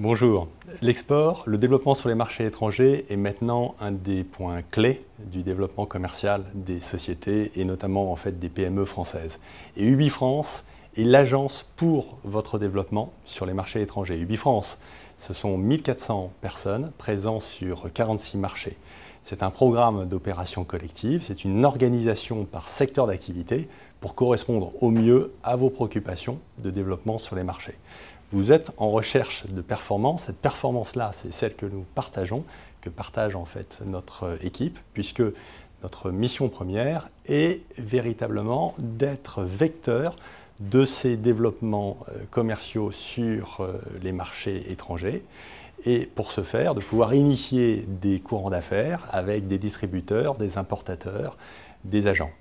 Bonjour. L'export, le développement sur les marchés étrangers est maintenant un des points clés du développement commercial des sociétés et notamment en fait des PME françaises. Et UbiFrance est l'agence pour votre développement sur les marchés étrangers. UbiFrance, ce sont 1400 personnes présentes sur 46 marchés. C'est un programme d'opération collective, c'est une organisation par secteur d'activité pour correspondre au mieux à vos préoccupations de développement sur les marchés. Vous êtes en recherche de performance. Cette performance-là, c'est celle que nous partageons, que partage en fait notre équipe, puisque notre mission première est véritablement d'être vecteur de ces développements commerciaux sur les marchés étrangers et pour ce faire, de pouvoir initier des courants d'affaires avec des distributeurs, des importateurs, des agents.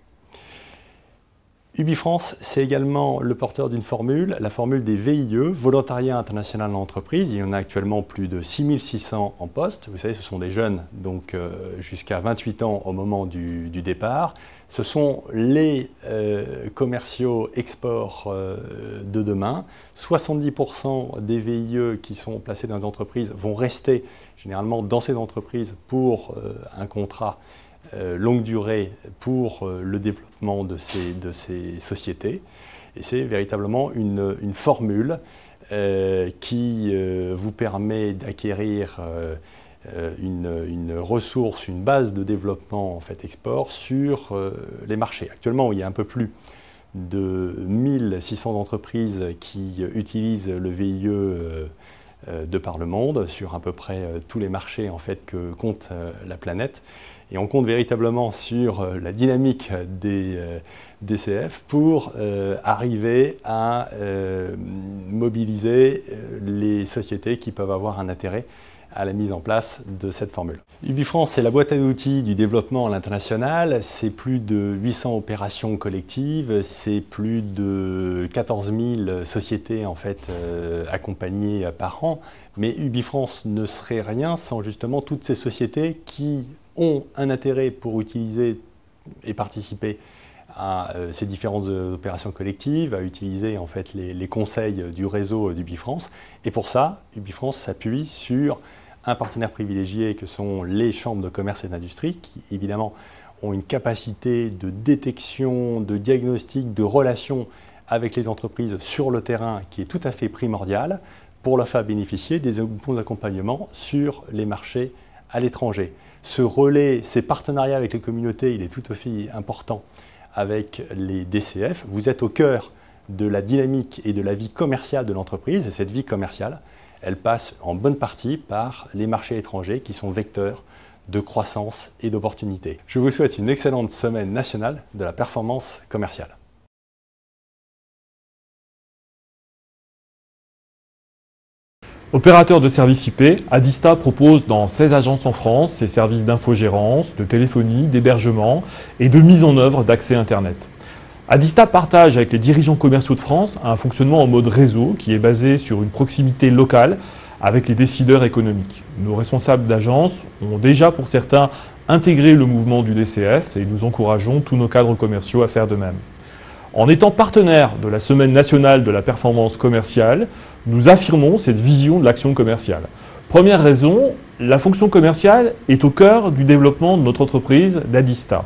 UbiFrance, c'est également le porteur d'une formule, la formule des VIE, Volontariat International en Entreprise. Il y en a actuellement plus de 6600 en poste. Vous savez, ce sont des jeunes, donc jusqu'à 28 ans au moment du départ. Ce sont les commerciaux export de demain. 70% des VIE qui sont placés dans les entreprises vont rester généralement dans ces entreprises pour un contrat longue durée pour le développement de ces sociétés. Et c'est véritablement une formule qui vous permet d'acquérir une ressource, une base de développement en fait, export sur les marchés. Actuellement, il y a un peu plus de 1600 entreprises qui utilisent le VIE de par le monde, sur à peu près tous les marchés en fait, que compte la planète. Et on compte véritablement sur la dynamique des DCF pour arriver à mobiliser les sociétés qui peuvent avoir un intérêt à la mise en place de cette formule. UbiFrance, c'est la boîte à outils du développement à l'international. C'est plus de 800 opérations collectives, c'est plus de 14 000 sociétés en fait, accompagnées par an. Mais UbiFrance ne serait rien sans justement toutes ces sociétés qui ont un intérêt pour utiliser et participer à ces différentes opérations collectives, à utiliser en fait les conseils du réseau d'UbiFrance. Et pour ça, UbiFrance s'appuie sur un partenaire privilégié que sont les chambres de commerce et d'industrie qui évidemment ont une capacité de détection, de diagnostic, de relation avec les entreprises sur le terrain qui est tout à fait primordiale pour leur faire bénéficier des bons accompagnements sur les marchés à l'étranger. Ce relais, ces partenariats avec les communautés, il est tout aussi important avec les DCF. Vous êtes au cœur de la dynamique et de la vie commerciale de l'entreprise. Et cette vie commerciale, elle passe en bonne partie par les marchés étrangers qui sont vecteurs de croissance et d'opportunités. Je vous souhaite une excellente semaine nationale de la performance commerciale. Opérateur de services IP, Adista propose dans 16 agences en France ses services d'infogérance, de téléphonie, d'hébergement et de mise en œuvre d'accès Internet. Adista partage avec les dirigeants commerciaux de France un fonctionnement en mode réseau qui est basé sur une proximité locale avec les décideurs économiques. Nos responsables d'agence ont déjà pour certains intégré le mouvement du DCF et nous encourageons tous nos cadres commerciaux à faire de même. En étant partenaire de la Semaine nationale de la performance commerciale, nous affirmons cette vision de l'action commerciale. Première raison, la fonction commerciale est au cœur du développement de notre entreprise d'Adista.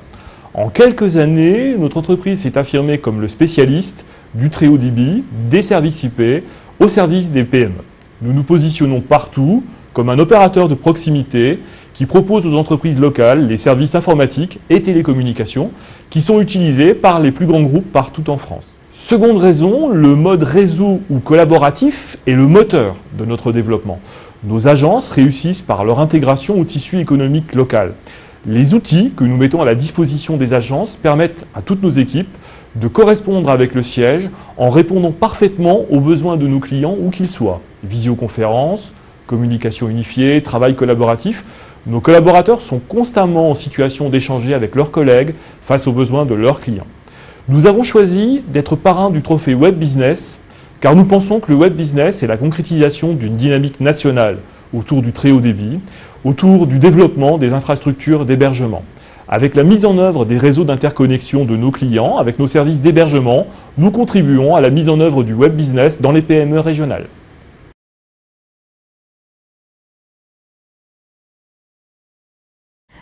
En quelques années, notre entreprise s'est affirmée comme le spécialiste du très haut débit, des services IP, au service des PME. Nous nous positionnons partout comme un opérateur de proximité qui propose aux entreprises locales les services informatiques et télécommunications qui sont utilisés par les plus grands groupes partout en France. Seconde raison, le mode réseau ou collaboratif est le moteur de notre développement. Nos agences réussissent par leur intégration au tissu économique local. Les outils que nous mettons à la disposition des agences permettent à toutes nos équipes de correspondre avec le siège en répondant parfaitement aux besoins de nos clients où qu'ils soient. Visioconférence, communication unifiée, travail collaboratif. Nos collaborateurs sont constamment en situation d'échanger avec leurs collègues face aux besoins de leurs clients. Nous avons choisi d'être parrain du trophée Web Business car nous pensons que le Web Business est la concrétisation d'une dynamique nationale autour du très haut débit, autour du développement des infrastructures d'hébergement. Avec la mise en œuvre des réseaux d'interconnexion de nos clients, avec nos services d'hébergement, nous contribuons à la mise en œuvre du Web Business dans les PME régionales.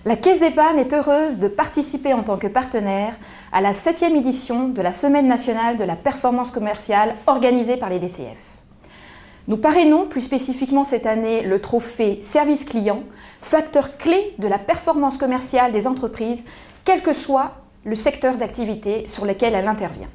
La Caisse d'Épargne est heureuse de participer en tant que partenaire à la 7e édition de la Semaine nationale de la performance commerciale organisée par les DCF. Nous parrainons plus spécifiquement cette année le trophée Service Client, facteur clé de la performance commerciale des entreprises, quel que soit le secteur d'activité sur lequel elle intervient.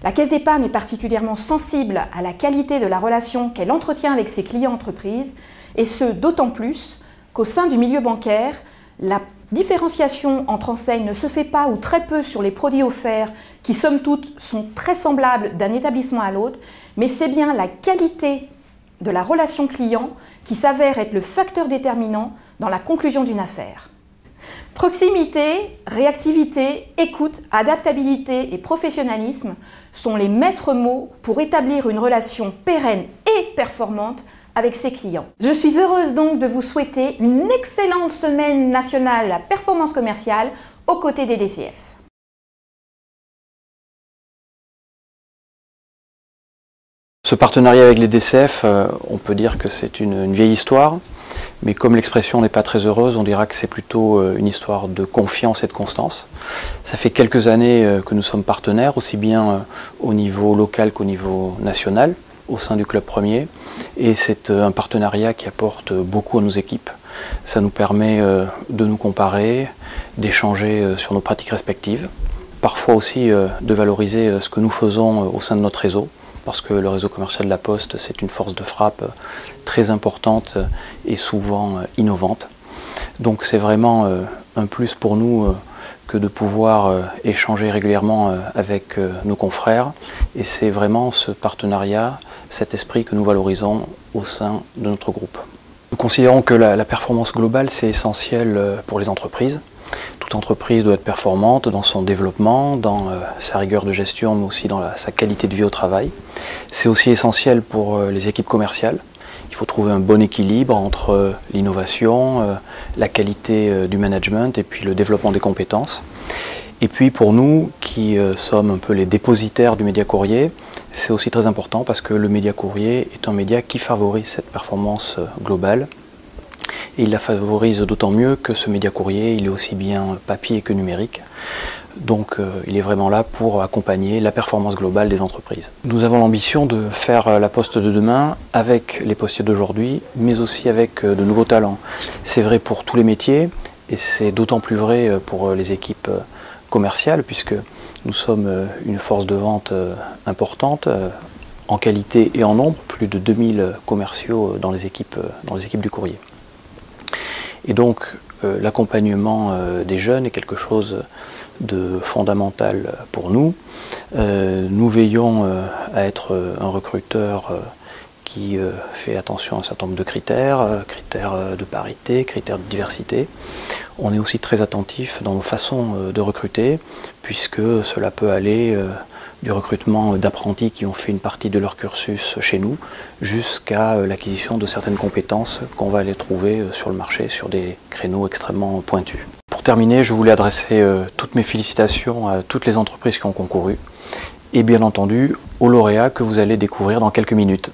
La Caisse d'Épargne est particulièrement sensible à la qualité de la relation qu'elle entretient avec ses clients entreprises, et ce d'autant plus qu'au sein du milieu bancaire, la différenciation entre enseignes ne se fait pas ou très peu sur les produits offerts qui, somme toute, sont très semblables d'un établissement à l'autre, mais c'est bien la qualité de la relation client qui s'avère être le facteur déterminant dans la conclusion d'une affaire. Proximité, réactivité, écoute, adaptabilité et professionnalisme sont les maîtres mots pour établir une relation pérenne et performante avec ses clients. Je suis heureuse donc de vous souhaiter une excellente semaine nationale de la performance commerciale aux côtés des DCF. Ce partenariat avec les DCF, on peut dire que c'est une vieille histoire, mais comme l'expression n'est pas très heureuse, on dira que c'est plutôt une histoire de confiance et de constance. Ça fait quelques années que nous sommes partenaires, aussi bien au niveau local qu'au niveau national, au sein du club premier, et c'est un partenariat qui apporte beaucoup à nos équipes. Ça nous permet de nous comparer, d'échanger sur nos pratiques respectives, parfois aussi de valoriser ce que nous faisons au sein de notre réseau, parce que le réseau commercial de la Poste, c'est une force de frappe très importante et souvent innovante. Donc c'est vraiment un plus pour nous que de pouvoir échanger régulièrement avec nos confrères, et c'est vraiment ce partenariat, cet esprit que nous valorisons au sein de notre groupe. Nous considérons que la performance globale, c'est essentiel pour les entreprises. Toute entreprise doit être performante dans son développement, dans sa rigueur de gestion, mais aussi dans sa qualité de vie au travail. C'est aussi essentiel pour les équipes commerciales. Il faut trouver un bon équilibre entre l'innovation, la qualité du management et puis le développement des compétences. Et puis pour nous, qui sommes un peu les dépositaires du média courrier, c'est aussi très important parce que le média courrier est un média qui favorise cette performance globale. Et il la favorise d'autant mieux que ce média courrier, il est aussi bien papier que numérique. Donc il est vraiment là pour accompagner la performance globale des entreprises. Nous avons l'ambition de faire la Poste de demain avec les postiers d'aujourd'hui, mais aussi avec de nouveaux talents. C'est vrai pour tous les métiers, et c'est d'autant plus vrai pour les équipes commerciales, puisque nous sommes une force de vente importante, en qualité et en nombre, plus de 2000 commerciaux dans les équipes du courrier. Et donc l'accompagnement des jeunes est quelque chose de fondamental pour nous. Nous veillons à être un recruteur qui fait attention à un certain nombre de critères de parité, critères de diversité. On est aussi très attentif dans nos façons de recruter, puisque cela peut aller du recrutement d'apprentis qui ont fait une partie de leur cursus chez nous, jusqu'à l'acquisition de certaines compétences qu'on va aller trouver sur le marché, sur des créneaux extrêmement pointus. Pour terminer, je voulais adresser toutes mes félicitations à toutes les entreprises qui ont concouru, et bien entendu aux lauréats que vous allez découvrir dans quelques minutes.